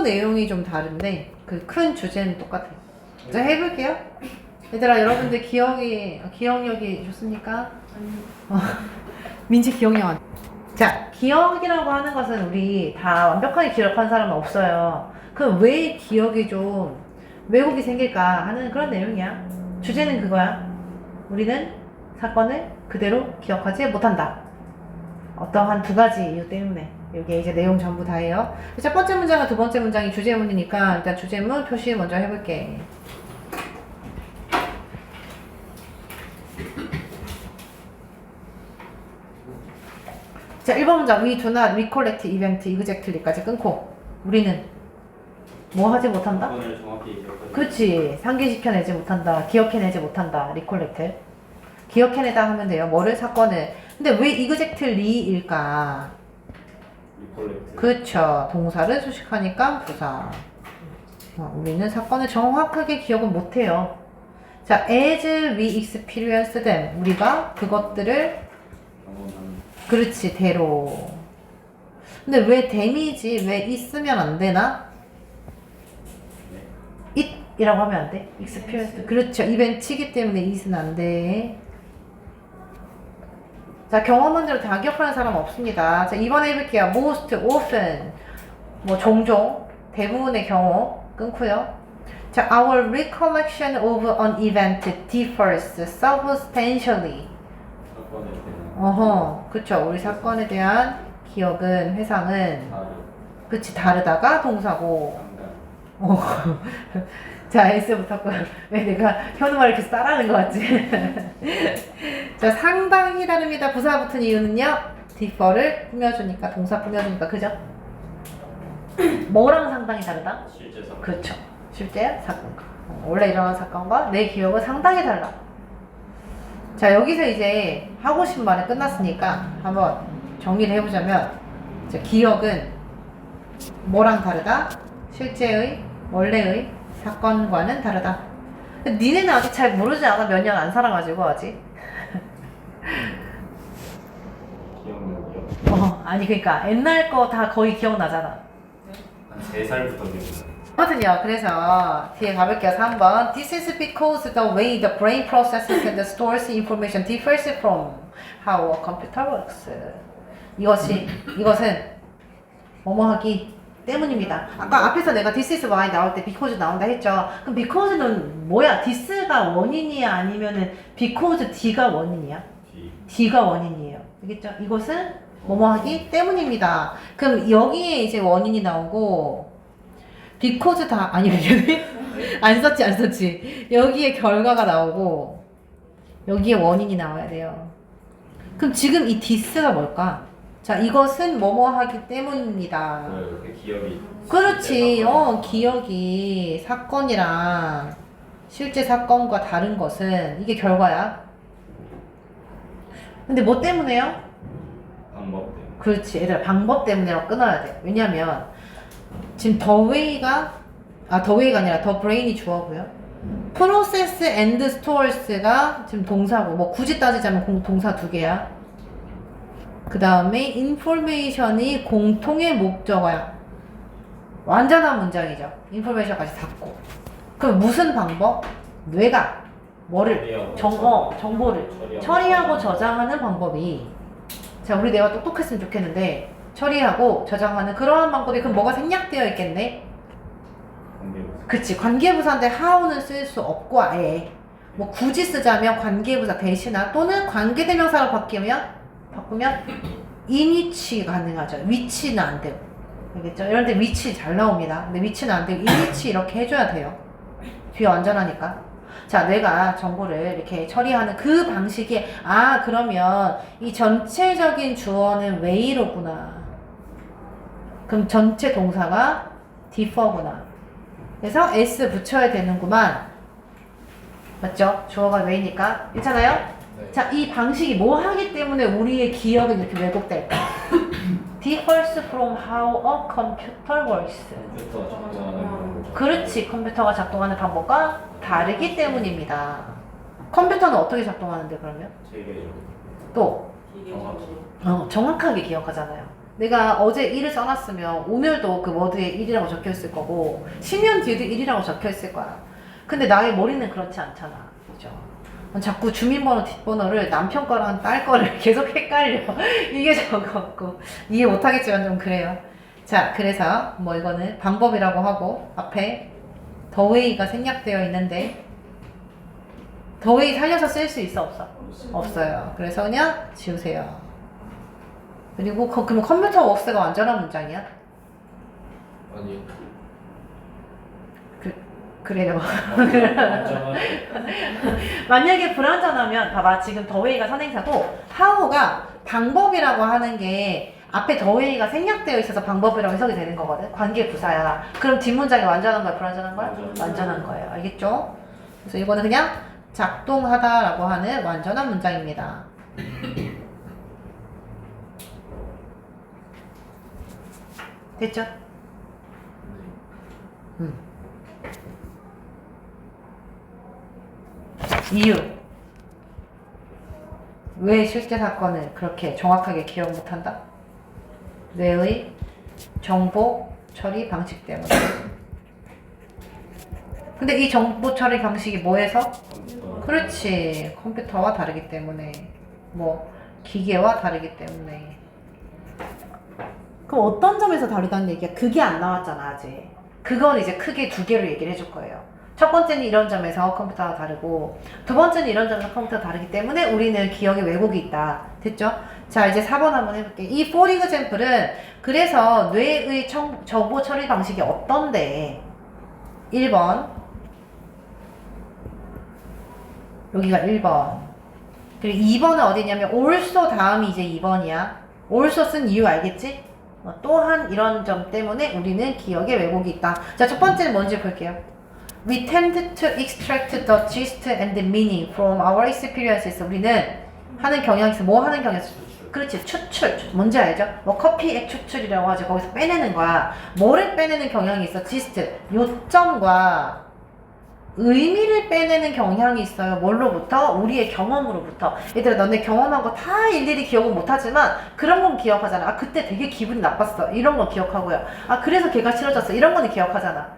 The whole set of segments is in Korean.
내용이 좀 다른데 그 큰 주제는 똑같아요. 자, 해볼게요. 얘들아, 여러분들 기억력이 좋습니까? 민지 기억력 안. 자, 기억이라고 하는 것은 우리 다 완벽하게 기억한 사람은 없어요. 그럼 왜 기억이 좀 왜곡이 생길까 하는 그런 내용이야. 주제는 그거야. 우리는 사건을 그대로 기억하지 못한다. 어떠한 두 가지 이유 때문에. 이게 이제 내용 전부 다예요. 첫 번째 문장과 두 번째 문장이 주제문이니까 일단 주제문 표시 먼저 해볼게. 자, 1번 문장. We do not recollect event exactly까지 끊고 우리는 뭐 하지 못한다? 사건을 정확히 기억하지. 그렇지. 상기시켜내지 못한다. 기억해내지 못한다. recollect. 기억해내다 하면 돼요. 뭐를? 사건을. 근데 왜 exactly일까? 리콜렉트. 그쵸. 동사를 수식하니까 부사. 우리는 사건을 정확하게 기억은 못해요. 자, as we experience them. 우리가 그것들을 경험하는. 그렇지, 대로. 근데 왜 them이지? 왜 있으면 안 되나? it이라고 하면 안 돼? experience. 그렇죠. 이벤트이기 때문에 it은 안 돼. 자, 경험 문제로 다 기억하는 사람 없습니다. 자, 이번에 해볼게요. most, often. 뭐, 종종. 대부분의 경우. 끊고요. 자, our recollection of an event differs substantially. 사건에 대한 어허, 그쵸. 우리 사건에 대한 기억은, 회상은, 다른 그치, 다르다가 동사고. 상관. 자, S부터 거. 왜 내가 현우말 이렇게 따라하는 것 같지? 자, 상당히 다릅니다. 부사 붙은 이유는요. differ를 꾸며주니까, 동사 꾸며주니까, 그죠? 뭐랑 상당히 다르다? 실제 사건. 그렇죠. 실제 사건과. 원래 일어난 사건과 내 기억은 상당히 달라. 자, 여기서 이제 하고 싶은 말은 끝났으니까 한번 정리를 해보자면, 자, 기억은 뭐랑 다르다? 실제의, 원래의 사건과는 다르다. 니네는 아직 잘 모르지 않아? 몇 년 안 살아가지고 아직. 기억력이요? 아니 그러니까 옛날 거 다 거의 기억나잖아. 한 3살부터 기억나. 아무튼요, 그래서 뒤에 가볼게요. 3번. This is because the way the brain processes and stores information differs from how a computer works. 이것은 뭐뭐하기 때문입니다. 아까 앞에서 내가 this is why 나올 때 because 나온다 했죠. 그럼 because는 뭐야? this가 원인이야? 아니면은 because D가 원인이야? D가 원인이에요. 알겠죠? 이것은 뭐뭐하기 때문입니다. 그럼 여기에 이제 원인이 나오고 because 다 아니 안 썼지. 여기에 결과가 나오고 여기에 원인이 나와야 돼요. 그럼 지금 이 this가 뭘까? 자, 이것은 뭐뭐 하기 때문입니다. 그 기억이. 그렇지. 기억이 사건이랑 실제 사건과 다른 것은 이게 결과야. 근데 뭐 때문에요? 방법 때문에. 그렇지. 얘들아, 방법 때문에라고 끊어야 돼. 왜냐면 지금 the way가 아니라 the brain이 주어고요. process and stores가 지금 동사고, 뭐 굳이 따지자면 동사 두 개야. 그 다음에 information이 공통의 목적어야. 완전한 문장이죠. information까지 닫고. 그럼 무슨 방법? 뇌가 뭐를? 정보를 처리하고 저장하는 방법이. 자, 우리 뇌가 똑똑했으면 좋겠는데 처리하고 저장하는 그러한 방법이 그럼 뭐가 생략되어 있겠네? 관계부사. 그치. 관계부사인데 how는 쓸 수 없고 아예 뭐 굳이 쓰자면 관계부사 대신하 또는 관계대명사로 바꾸면 in which가 가능하죠. 위치는 안 되고. 알겠죠? 이런데 위치 잘 나옵니다. 근데 위치는 안 되고 in which 이렇게 해줘야 돼요. 뒤에 완전하니까. 자, 내가 정보를 이렇게 처리하는 그 방식이 그러면 이 전체적인 주어는 way로구나. 그럼 전체 동사가 differ구나. 그래서 s 붙여야 되는구만. 맞죠? 주어가 way니까. 괜찮아요? 네. 자, 이 방식이 뭐 하기 때문에 우리의 기억이 이렇게 왜곡될까? differs from how a computer works. 컴퓨터 작동하는 방법. 그렇지. 컴퓨터가 작동하는 방법과 다르기 때문입니다. 컴퓨터는 어떻게 작동하는데 그러면? 체계적으로. 또 정확히. 정확하게 기억하잖아요. 내가 어제 1을 써놨으면 오늘도 그 워드에 1이라고 적혀있을 거고 10년 뒤에도 1이라고 적혀있을 거야. 근데 나의 머리는 그렇지 않잖아. 그죠? 자꾸 주민번호 뒷번호를 남편 거랑 딸 거를 계속 헷갈려. 이게 적었고 이해 못하겠지만 좀 그래요. 자, 그래서 뭐 이거는 방법이라고 하고 앞에 the way가 생략되어 있는데 the way 살려서 쓸 수 있어 없어? 없어요. 그래서 그냥 지우세요. 그리고 그럼 컴퓨터 워크스가 완전한 문장이야? 아니 그래요. 완전한 만약에 불완전하면 봐봐 지금 더웨이가 선행사고 how가 방법이라고 하는 게 앞에 더웨이가 생략되어 있어서 방법이라고 해석이 되는 거거든. 관계 부사야. 그럼 뒷문장이 완전한 거야 불완전한 거야? 완전한 거예요. 알겠죠? 그래서 이거는 그냥 작동하다라고 하는 완전한 문장입니다. 됐죠? 이유. 왜 실제 사건을 그렇게 정확하게 기억 못한다? 뇌의 정보 처리 방식 때문에. 근데 이 정보 처리 방식이 뭐에서? 컴퓨터. 그렇지. 컴퓨터와 다르기 때문에. 뭐 기계와 다르기 때문에. 그럼 어떤 점에서 다르다는 얘기야? 그게 안 나왔잖아 아직. 그건 이제 크게 두 개로 얘기를 해줄 거예요. 첫 번째는 이런 점에서 컴퓨터와 다르고 두 번째는 이런 점에서 컴퓨터와 다르기 때문에 우리는 기억에 왜곡이 있다. 됐죠? 자 이제 4번 한번 해볼게. 이 for example은 그래서 뇌의 정보 처리 방식이 어떤데 1번 여기가 1번 그리고 2번은 어디냐면 also 다음이 이제 2번이야. also 쓴 이유 알겠지? 또한 이런 점 때문에 우리는 기억에 왜곡이 있다. 자 첫 번째는 뭔지 볼게요. We tend to extract the gist and the meaning from our experiences. 우리는 하는 경향이 있어. 뭐 하는 경향이 있어? 그렇지. 추출. 뭔지 알죠? 뭐 커피액 추출이라고 하죠. 거기서 빼내는 거야. 뭐를 빼내는 경향이 있어? gist. 요점과 의미를 빼내는 경향이 있어요. 뭘로부터? 우리의 경험으로부터. 얘들아 너네 경험한 거 다 일일이 기억은 못하지만 그런 건 기억하잖아. 아 그때 되게 기분이 나빴어. 이런 건 기억하고요. 아 그래서 걔가 싫어졌어. 이런 거는 기억하잖아.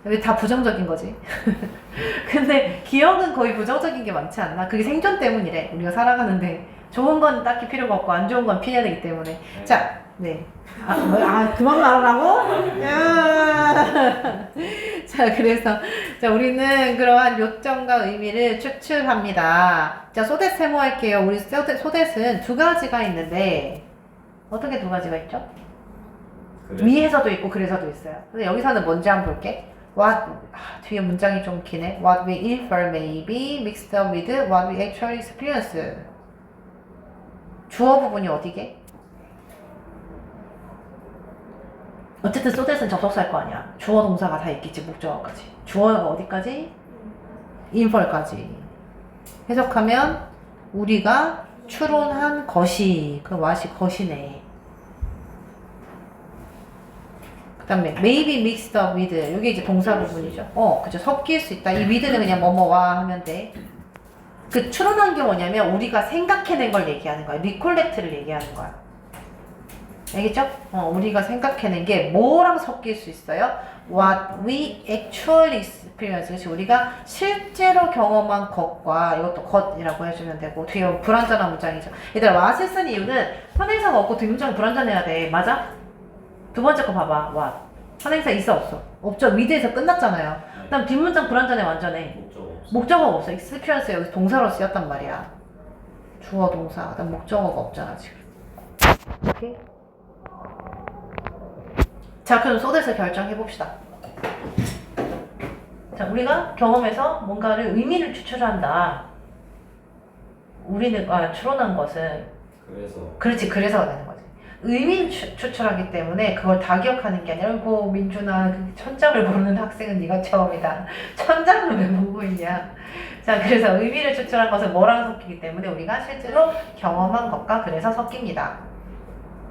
왜 다 부정적인 거지? 근데 기억은 거의 부정적인 게 많지 않나? 그게 생존 때문이래. 우리가 살아가는데 좋은 건 딱히 필요가 없고 안 좋은 건 피해야 되기 때문에. 자, 네. 그만 말하라고? 야. 자, 그래서 자 우리는 그러한 요점과 의미를 추출합니다. 자, 소댓 세모할게요. 우리 소댓은 두 가지가 있는데 어떻게 두 가지가 있죠? 그래. 위에서도 있고 그래서도 있어요. 근데 여기서는 뭔지 한번 볼게. 뒤에 문장이 좀 기네. What we infer may be mixed up with what we actually experience. 주어 부분이 어디게? 어쨌든 소댓은 접속사일 거 아니야. 주어 동사가 다 있겠지. 목적어까지. 주어가 어디까지? infer까지. 해석하면 우리가 추론한 것이 그 what이 것이네. 그 다음에 maybe mixed up with 이게 이제 동사 부분이죠. 그죠. 섞일 수 있다. 이 with는 그냥 뭐뭐와 하면 돼. 그 추론한 게 뭐냐면 우리가 생각해낸 걸 얘기하는 거야. recollect를 얘기하는 거야. 알겠죠? 우리가 생각해낸 게 뭐랑 섞일 수 있어요? What we actually experience. 그렇지. 우리가 실제로 경험한 것과 이것도 것이라고 해주면 되고 뒤에 불완전한 문장이죠. 얘들아 what을 쓴 이유는 선행사가 없고 뒷문장이 불완전해야 돼. 맞아? 두 번째 거 봐봐. what. 선행사 있어 없어? 없죠. with에서 끝났잖아요. 그 다음 뒷문장 불완전해 완전해? 목적어 없어. 목적어가 없어. experience 여기 동사로 쓰였단 말이야. 주어 동사. 그 다음 목적어가 없잖아 지금. 오케이? 자 그럼 소댓을 결정해봅시다. 자 우리가 경험에서 뭔가를 의미를 추출한다. 우리는 추론한 것은 그렇지 그래서가 되는 거지. 의미를 추출하기 때문에 그걸 다 기억하는 게 아니라 뭐 민준아 그 천장을 보는 학생은 네가 처음이다. 천장을 왜 보고 있냐. 자 그래서 의미를 추출한 것은 뭐랑 섞이기 때문에 우리가 실제로 경험한 것과 그래서 섞입니다.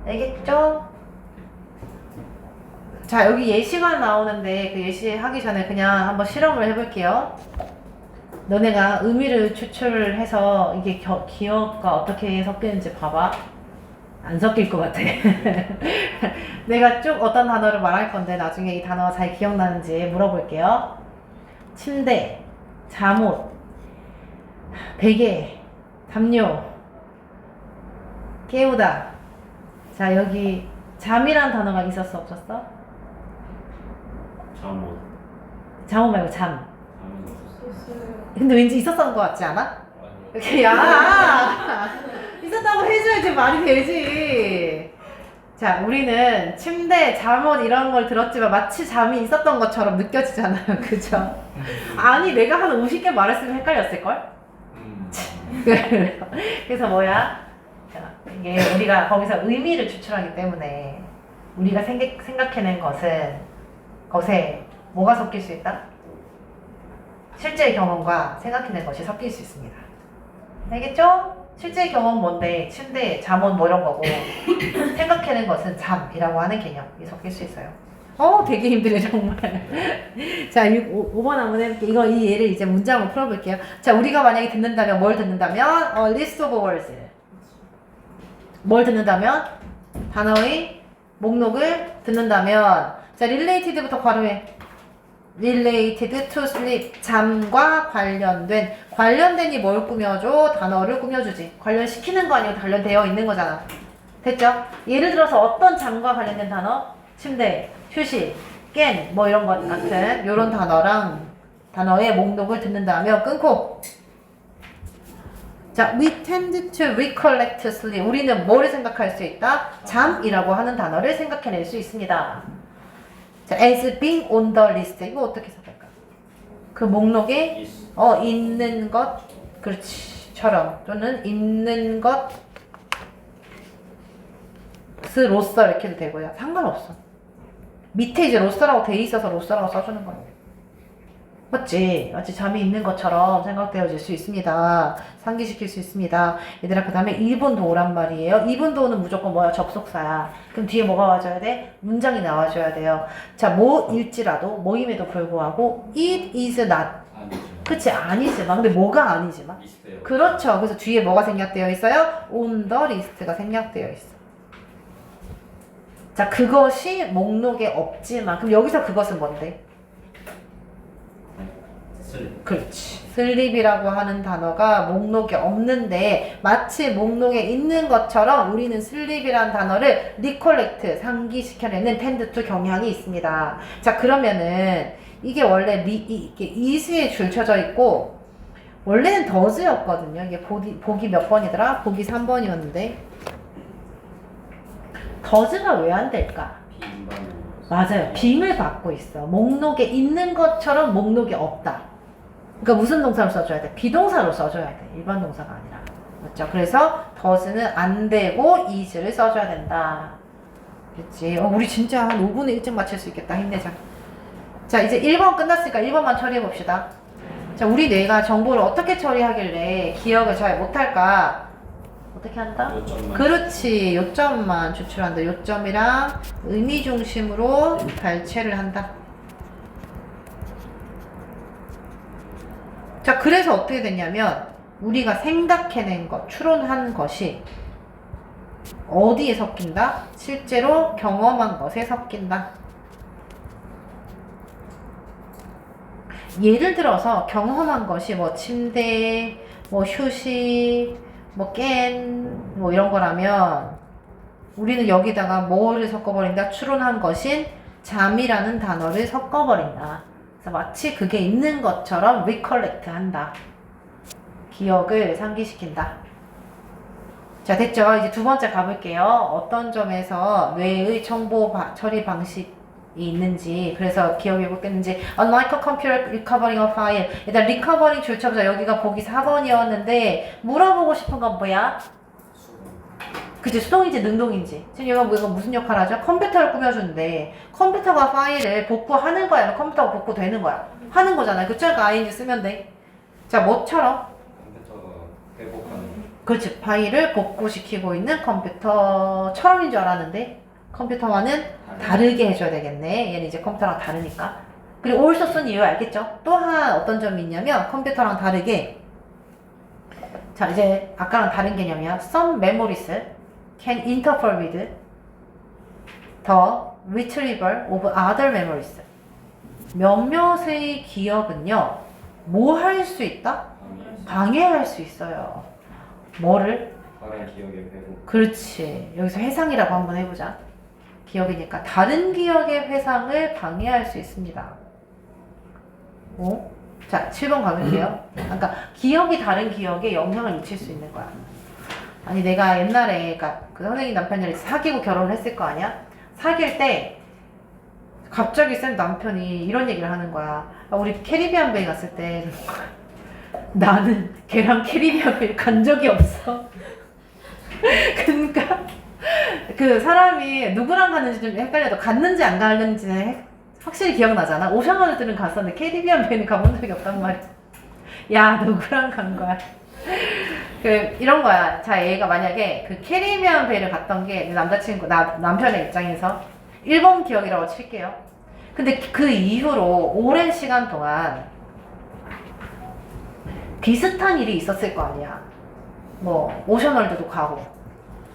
알겠죠? 자 여기 예시가 나오는데 그 예시 하기 전에 그냥 한번 실험을 해볼게요. 너네가 의미를 추출해서 이게 기억과 어떻게 섞이는지 봐봐. 안 섞일 것 같아. 내가 쭉 어떤 단어를 말할 건데 나중에 이 단어가 잘 기억나는지 물어볼게요. 침대, 잠옷, 베개, 담요, 깨우다. 자, 여기 잠이란 단어가 있었어, 없었어? 잠옷. 잠옷 말고 잠. 잠은 없었어. 근데 왠지 있었던 것 같지 않아? 아니요. 이렇게 야 있었다고 해줘야지 말이 되지. 자, 우리는 침대, 잠옷 이런 걸 들었지만 마치 잠이 있었던 것처럼 느껴지잖아요. 그죠? 아니, 내가 한 50개 말했으면 헷갈렸을걸? 그래서 뭐야? 자, 이게 우리가 거기서 의미를 추출하기 때문에 우리가 생각해낸 것에 뭐가 섞일 수 있다? 실제 경험과 생각해낸 것이 섞일 수 있습니다. 알겠죠? 실제 경험 뭔데? 침대, 잠옷 뭐 이런 거고 생각해낸 것은 잠이라고 하는 개념이 섞일 수 있어요. 되게 힘드네 정말. 자, 5번 한번 해볼게요. 이 예를 이제 문장으로 풀어볼게요. 자, 우리가 만약에 듣는다면 뭘 듣는다면? list of words. 뭘 듣는다면? 단어의 목록을 듣는다면. 자, related부터 괄호해. related to sleep. 잠과 관련된이 뭘 꾸며줘? 단어를 꾸며주지. 관련시키는 거 아니고 관련되어 있는 거잖아. 됐죠? 예를 들어서 어떤 잠과 관련된 단어? 침대, 휴식, 깬, 뭐 이런 것 같은 요런 단어의 목록을 듣는다면 끊고. 자, we tend to recollect sleep. 우리는 뭐를 생각할 수 있다? 잠이라고 하는 단어를 생각해낼 수 있습니다. 자, as being on the list. 이거 어떻게 생각할까? 그 목록에 있는 것, 그렇지,처럼 또는 있는 것으로서 이렇게 해도 되고요. 상관없어. 밑에 이제 로서라고 돼 있어서 로서라고 써주는 거예요. 맞지? 잠이 있는 것처럼 생각되어질 수 있습니다. 상기시킬 수 있습니다. 얘들아, 그 다음에 2번 도어란 말이에요. 2번 도어는 무조건 뭐야? 접속사야. 그럼 뒤에 뭐가 와줘야 돼? 문장이 나와줘야 돼요. 자, 뭐일지라도, 뭐임에도 불구하고 it is not. 아니죠. 그치? 아니지만. 근데 뭐가 아니지만? 있어요. 그렇죠. 그래서 뒤에 뭐가 생략되어 있어요? on the list가 생략되어 있어. 자, 그것이 목록에 없지만. 그럼 여기서 그것은 뭔데? 슬립. 그렇지. 슬립이라고 하는 단어가 목록에 없는데 마치 목록에 있는 것처럼 우리는 슬립이라는 단어를 recollect, 상기시켜내는 tend to 경향이 있습니다. 자, 그러면은 이게 원래 이게 is에 줄쳐져 있고 원래는 does였거든요. 이게 보기 몇 번이더라? 보기 3번이었는데 does가 왜 안 될까? 비인반으로. 맞아요. 빙을 받고 있어. 목록에 있는 것처럼 목록에 없다. 그러니까 무슨 동사로 써줘야 돼? 비동사로 써줘야 돼. 일반 동사가 아니라. 맞죠? 그래서 does는 안 되고 is를 써줘야 된다. 그렇지? 우리 진짜 한 5분에 일찍 맞출 수 있겠다. 힘내자. 자, 이제 1번 끝났으니까 1번만 처리해 봅시다. 자, 우리 뇌가 정보를 어떻게 처리하길래 기억을 잘 못할까? 어떻게 한다? 요점만. 그렇지. 요점만 추출한다. 요점이랑 의미 중심으로 발췌를 한다. 자, 그래서 어떻게 됐냐면 우리가 생각해낸 것, 추론한 것이 어디에 섞인다? 실제로 경험한 것에 섞인다. 예를 들어서 경험한 것이 뭐 침대, 뭐 휴식, 뭐 깬, 뭐 이런 거라면 우리는 여기다가 뭐를 섞어버린다? 추론한 것인 잠이라는 단어를 섞어버린다. 그래서 마치 그게 있는 것처럼 recollect 한다. 기억을 상기시킨다. 자, 됐죠? 이제 두 번째 가볼게요. 어떤 점에서 뇌의 정보 처리 방식이 있는지, 그래서 기억이 왜곡됐는지. Unlike a computer recovering a file. 일단 recovering 줄쳐보자. 여기가 보기 4번이었는데 물어보고 싶은 건 뭐야? 그치, 수동인지 능동인지. 지금 얘가 이거 무슨 역할 하죠? 컴퓨터를 꾸며주는데 컴퓨터가 파일을 복구하는 거야? 아니면 컴퓨터가 복구되는 거야? 하는 거잖아요. 그쵸? 그러니까 ing 쓰면 돼. 자, 뭐처럼? 컴퓨터가 회복하는. 그렇지. 파일을 복구시키고 있는 컴퓨터처럼인 줄 알았는데 컴퓨터와는 다르게 해줘야 되겠네. 얘는 이제 컴퓨터랑 다르니까. 그리고 also 쓴 이유 알겠죠? 또한 어떤 점이 있냐면 컴퓨터랑 다르게, 자, 이제 아까랑 다른 개념이야. Some memories, can interfere with the retrieval of other memories. 몇몇의 기억은요, 뭐 할 수 있다? 방해할 수 있어요. 뭐를? 다른 기억의 회복. 그렇지. 여기서 회상이라고 한번 해보자. 기억이니까 다른 기억의 회상을 방해할 수 있습니다. 어? 자, 7번 가면 돼요. 그러니까 기억이 다른 기억에 영향을 미칠 수 있는 거야. 아니 내가 옛날에 그러니까 그 선생님 남편이랑 사귀고 결혼을 했을 거 아니야? 사귈 때 갑자기 쌤 남편이 이런 얘기를 하는 거야. 아, 우리 캐리비안 베이 갔을 때 나는 걔랑 캐리비안 베이 간 적이 없어. 그러니까 그 사람이 누구랑 갔는지 좀 헷갈려도 갔는지 안 갔는지는 확실히 기억나잖아. 오션월드는 갔었는데 캐리비안 베이는 가본 적이 없단 말이야. 야, 누구랑 간 거야? 그 이런 거야. 자, 얘가 만약에 그 캐리비안 베이를 갔던 게 남자친구 남편의 입장에서 일본 기억이라고 칠게요. 근데 그 이후로 오랜 시간 동안 비슷한 일이 있었을 거 아니야. 뭐 오션월드도 가고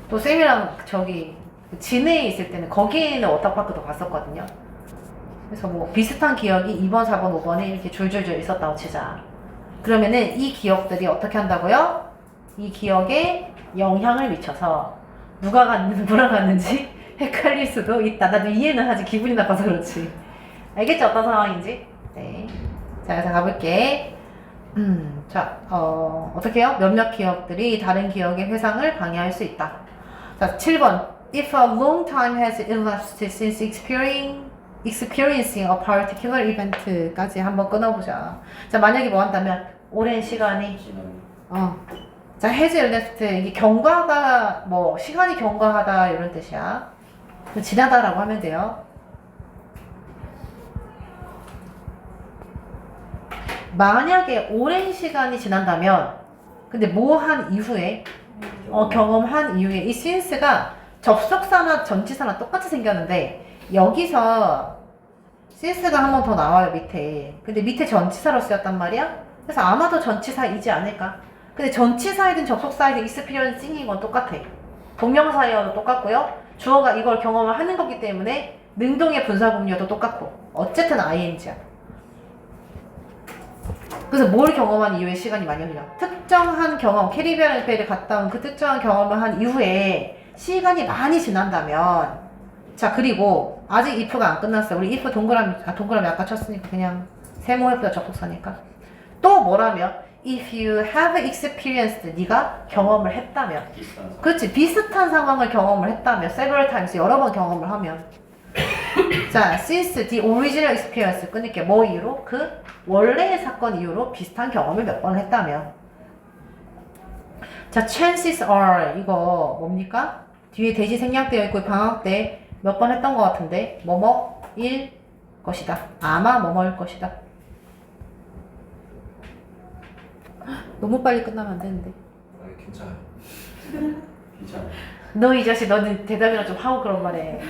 또 쌤이랑 저기 진해에 있을 때는 거기에 있는 워터파크도 갔었거든요. 그래서 뭐 비슷한 기억이 2번, 4번, 5번에 이렇게 줄줄줄 있었다고 치자. 그러면은 이 기억들이 어떻게 한다고요? 이 기억에 영향을 미쳐서 누구랑 갔는지 헷갈릴 수도 있다. 나도 이해는 하지. 기분이 나빠서 그렇지. 알겠지? 어떤 상황인지? 네. 자, 그래서 가볼게. 자, 어떻게 해요? 몇몇 기억들이 다른 기억의 회상을 방해할 수 있다. 자, 7번. If a long time has elapsed since experiencing a particular event까지 한번 끊어보자. 자, 만약에 뭐 한다면, 오랜 시간이, 자, has elapsed, 이게 경과하다, 뭐, 시간이 경과하다, 이런 뜻이야. 지나다라고 하면 돼요. 만약에 오랜 시간이 지난다면, 근데 뭐 한 이후에, 경험한 이후에, 이 since가 접속사나 전치사나 똑같이 생겼는데, 여기서 since가 한 번 더 나와요, 밑에. 근데 밑에 전치사로 쓰였단 말이야? 그래서 아마도 전치사이지 않을까? 근데 전치사이든 접속사이든 experiencing인 건 똑같아. 동명사이어도 똑같고요. 주어가 이걸 경험을 하는 거기 때문에 능동의 분사구문이어도 똑같고. 어쨌든 ing야. 그래서 뭘 경험한 이후에 시간이 많이 흘려. 특정한 경험, 캐리비안 베이를 갔다 온 그 특정한 경험을 한 이후에 시간이 많이 지난다면, 자, 그리고 아직 if가 안 끝났어요. 우리 if 동그라미 아까 쳤으니까 그냥 세모해보자. 접속사니까. 또 뭐라면 if you have experienced, 네가 경험을 했다면, 그렇지, 비슷한 상황을 경험을 했다면, several times, 여러 번 경험을 하면, 자, since the original experience, 끊을게. 뭐 이유로? 그 원래의 사건 이후로 비슷한 경험을 몇 번 했다면. 자, chances are, 이거 뭡니까? 뒤에 대시 생략되어 있고 방학 때 몇 번 했던 것 같은데, 뭐뭐일 것이다. 아마 뭐뭐일 것이다. 너무 빨리 끝나면 안 되는데. 괜찮아요. 괜찮아요. 너 이 자식, 너는 대답이나 좀 하고 그런 말해.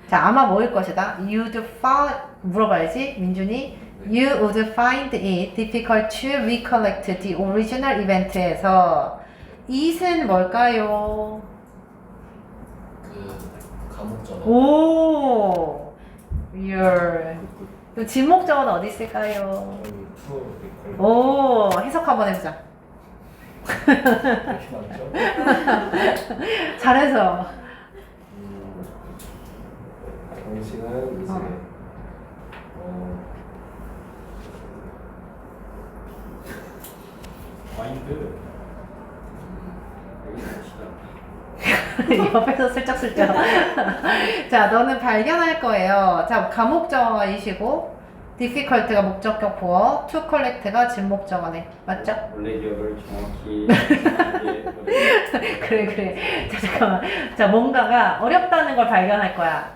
자, 아마 뭐일 것이다. You'd find, 물어봐야지, 민준이. You would find it difficult to recollect the original event에서 it은 뭘까요? 그 감옥적어. 오, 그럼 진목적어는 어디 있을까요? 오, 해석 한번 해보자. 이렇게 많죠? 잘해서. 당신은 이제 마인드 옆에서 슬쩍슬쩍. 자, 너는 발견할 거예요. 자, 가목적어이시고 difficult가 목적격 보어, to collect가 진목적어네. 맞죠? 원래 기억을 정확히 그래. 자, 잠깐만. 자, 뭔가가 어렵다는 걸 발견할 거야.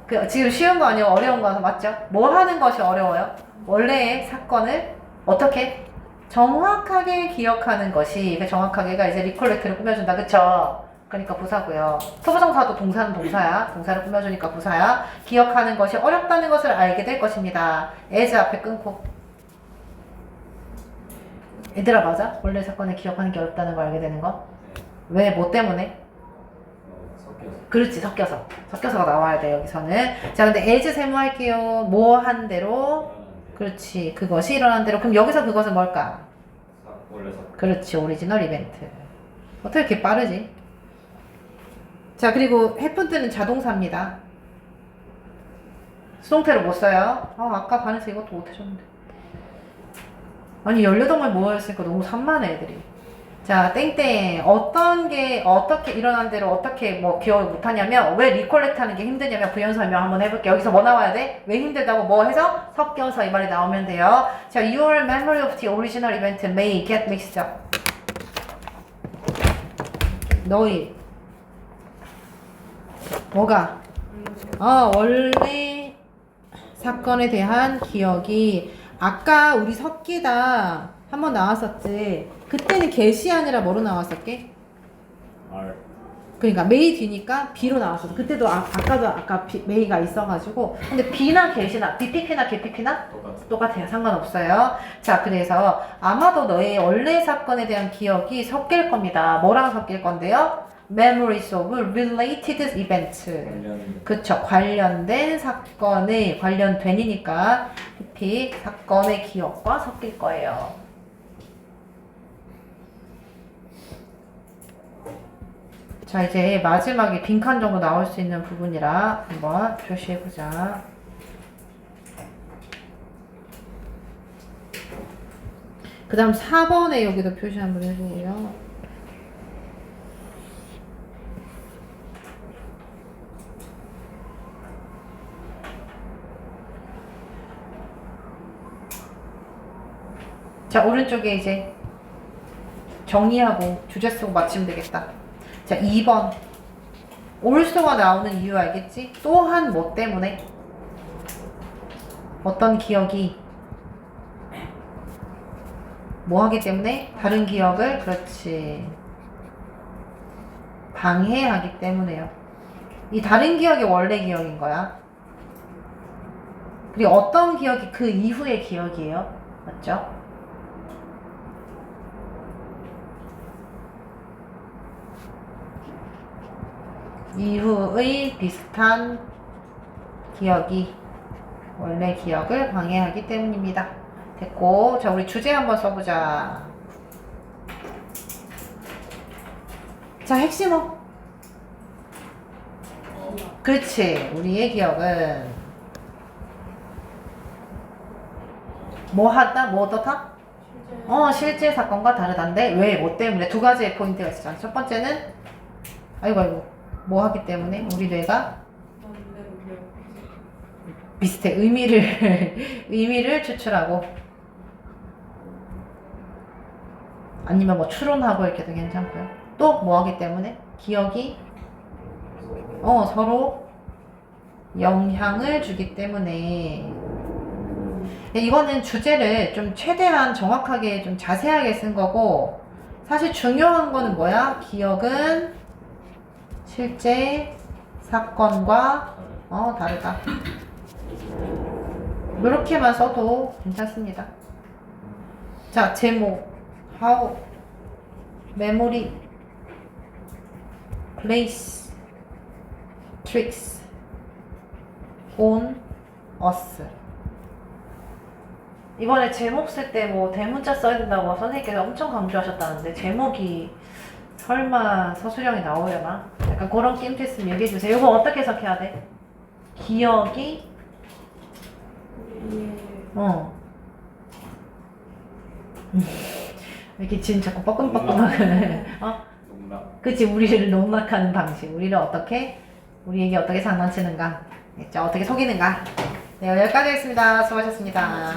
그 지금 쉬운 거 아니고 어려운 거라서 맞죠? 뭘 하는 것이 어려워요? 원래의 사건을 어떻게 정확하게 기억하는 것이, 그 정확하게가 이제 리콜렉트를 꾸며준다. 그쵸? 그러니까 부사고요. 투부정사도 동사는 동사야. 동사를 꾸며주니까 부사야. 기억하는 것이 어렵다는 것을 알게 될 것입니다. as 앞에 끊고. 얘들아, 맞아? 원래 사건을 기억하는 게 어렵다는 걸 알게 되는 거? 왜? 뭐 때문에? 그렇지, 섞여서가 나와야 돼 여기서는. 자, 근데 as 세모할게요. 뭐 한 대로. 그렇지, 그것이 일어난 대로. 그럼 여기서 그것은 뭘까? 원래 사건. 그렇지, 오리지널 이벤트. 어떻게 이렇게 빠르지? 자, 그리고 해픈트는 자동사입니다. 수동태로 못 써요. 아까 반에서 이것도 못 해줬는데. 아니, 18말 모여있으니까 너무 산만해, 애들이. 자, 땡땡. 어떤 게, 어떻게 일어난 대로 어떻게 뭐 기억을 못하냐면, 왜 리콜렉트 하는 게 힘드냐면, 부연 설명 한번 해볼게요. 여기서 뭐 나와야 돼? 왜 힘들다고 뭐 해서? 섞여서 이 말이 나오면 돼요. 자, your memory of the original event may get mixed up. 너희. 뭐가? 원래 사건에 대한 기억이 아까 우리 섞이다 한번 나왔었지. 그때는 get이 아니라 뭐로 나왔었게? R. 그러니까 may 뒤니까 B로 나왔었어. 그때도 아까도 may가 있어가지고. 근데 B나 get이나 BPP나 getPP나 똑같아요. 상관없어요. 자, 그래서 아마도 너의 원래 사건에 대한 기억이 섞일 겁니다. 뭐랑 섞일 건데요? Memories of related events. 그쵸. 관련된 사건의 관련된이니까 PP 사건의 기억과 섞일 거예요. 자, 이제 마지막에 빈칸 정도 나올 수 있는 부분이라 한번 표시해보자. 그 다음 4번에 여기도 표시 한번 해주고요. 자, 오른쪽에 이제 정리하고 주제 쓰고 마치면 되겠다. 자, 2번. 올소가 나오는 이유 알겠지? 또한 뭐 때문에? 어떤 기억이 뭐 하기 때문에? 다른 기억을, 그렇지, 방해하기 때문에요. 이 다른 기억이 원래 기억인 거야. 그리고 어떤 기억이 그 이후의 기억이에요. 맞죠? 이후의 비슷한 기억이 원래 기억을 방해하기 때문입니다. 됐고, 자, 우리 주제 한번 써보자. 자, 핵심어. 그렇지. 우리의 기억은 뭐 하다? 뭐 어떻다? 실제 사건과 다르다인데 왜? 뭐 때문에? 두 가지의 포인트가 있었잖아. 첫 번째는 아이고 뭐 하기 때문에 우리 뇌가 비슷해. 의미를 추출하고, 아니면 뭐 추론하고 이렇게 도 괜찮고요. 또 뭐 하기 때문에? 기억이 서로 영향을 주기 때문에. 이거는 주제를 좀 최대한 정확하게 좀 자세하게 쓴 거고, 사실 중요한 거는 뭐야? 기억은 실제 사건과 다르다. 이렇게만 써도 괜찮습니다. 자, 제목. How memory plays tricks on us. 이번에 제목 쓸 때 뭐 대문자 써야 된다고 선생님께서 엄청 강조하셨다는데, 제목이 설마 서술형이 나오려나? 약간 그런 낌새 있으면 얘기해주세요. 이거 어떻게 해석해야 돼? 기억이 이렇게 지금 자꾸 뻐끔뻐끔하게 그치, 우리를 농락하는 방식. 우리를 어떻게, 우리에게 어떻게 장난치는가, 어떻게 속이는가. 네, 여기까지 하겠습니다. 수고하셨습니다.